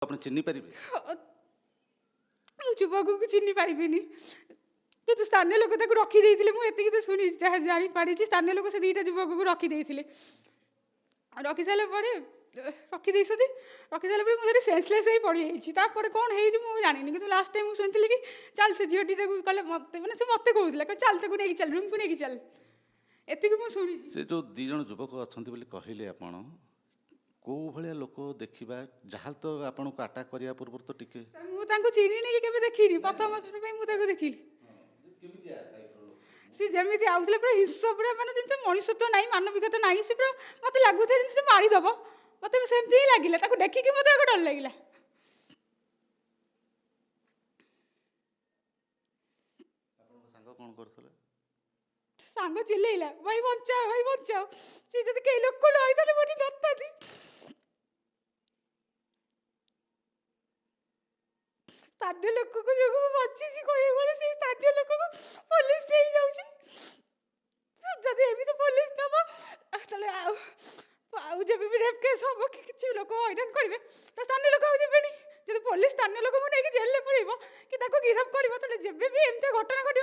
ଆପଣ ଚିହ୍ନି ପାରିବେ? ମୁଁ ଯୁବକକୁ ଚିହ୍ନି ପାରିବିନି, କିନ୍ତୁ ସ୍ଥାନୀୟ ଲୋକ ତାକୁ ରଖିଦେଇଥିଲେ। ମୁଁ ଏତିକି ତ ଶୁଣିଛି, ଯାହା ଜାଣିପାରିଛି ସ୍ଥାନୀୟ ଲୋକ ସେ ଦୁଇଟା ଯୁବକକୁ ରଖିଦେଇଥିଲେ। ରଖିସାରିଲା ପରେ ରଖିଦେଇଛନ୍ତି। ରଖିସାରିଲା ପରେ ମୁଁ ଯଦି ସେନ୍ସଲେସ୍ ହେଇ ପଡ଼ିଯାଇଛି। ତାପରେ କ'ଣ ହେଇଛି ମୁଁ ଜାଣିନି, କିନ୍ତୁ ଲାଷ୍ଟ ଟାଇମ୍ ମୁଁ ଶୁଣିଥିଲି କି ଚାଲ ସେ ଝିଅଟିଟାକୁ କଲେ ମୋତେ, ମାନେ ସେ ମୋତେ କହୁଥିଲା ଚାଲ ତାକୁ ନେଇକି ଚାଲ, ରୁମ୍କୁ ନେଇକି ଚାଲ। ଏତିକି ମୁଁ ଶୁଣିଛି। ସେ ଯେଉଁ ଦୁଇ ଜଣ ଯୁବକ ଅଛନ୍ତି ବୋଲି କହିଲେ ଆପଣ, କେଉଁ ଭଳିଆ ଲୋକ ଦେଖିବା? ଯାହା ତ ଆପଣଙ୍କୁ ଆଟାକ୍ କରିବା ପୂର୍ବରୁ ତ ଟିକେ ମୁଁ ତାଙ୍କୁ ଚିହ୍ନିନି କି କେବେ ଦେଖିନି, ପ୍ରଥମ ଥର ପାଇଁ ମୁଁ ତାକୁ ଦେଖିଲି। ସେ ଯେମିତି ଆଉଥିଲେ ପୁରା ହିଂସ, ପୁରା ମାନେ ଯେମିତି ମଣିଷତ୍ୱ ନାହିଁ, ମାନବିକତା ନାହିଁ। ସେ ପୁରା ମୋତେ ଲାଗୁଥିଲା ଯେମିତି ସେ ମାରିଦେବ, ମୋତେ ସେମିତି ହିଁ ଲାଗିଲା। ତାକୁ ଦେଖିକି ମୋତେ ଆଗ ଡର ଲାଗିଲା। ଆପଣଙ୍କ ସାଙ୍ଗ କ'ଣ କରୁଥିଲେ? ସାଙ୍ଗ ଚିଲେଇଲା, ଭାଇ ବଞ୍ଚାଅ, ଭାଇ ବଞ୍ଚାଅ। ସେ ଯଦି କେହି ଲୋକ ନ ହେଇଥାନ୍ତେ ମୁଁ ଏଠି ନଥାନ୍ତି। ସ୍ଥାନୀୟ ଲୋକଙ୍କ ଯୋଗୁଁ ମୁଁ ବଞ୍ଚିଛି। କହିବାକୁ ଗଲେ ସେଇ ସ୍ଥାନୀୟ ଲୋକକୁ ପୋଲିସ ନେଇଯାଉଛି। ଯଦି ଏମିତି ପୋଲିସ ନେବ ତାହେଲେ ଆଉ ଯେବେ ବି ରେପ୍ କେସ୍ ହେବ କି କିଛି ଲୋକ ହଇରାଣ କରିବେ ତ ସ୍ଥାନୀୟ ଲୋକ ଆଉ ଯିବେନି। ଯଦି ପୋଲିସ ସ୍ଥାନୀୟ ଲୋକଙ୍କୁ ନେଇକି ଜେଲରେ ପଡ଼ିବ କି ତାକୁ ଗିରଫ କରିବ, ତାହେଲେ ଯେବେ ବି ଏମିତି ଘଟଣା ଘଟିବ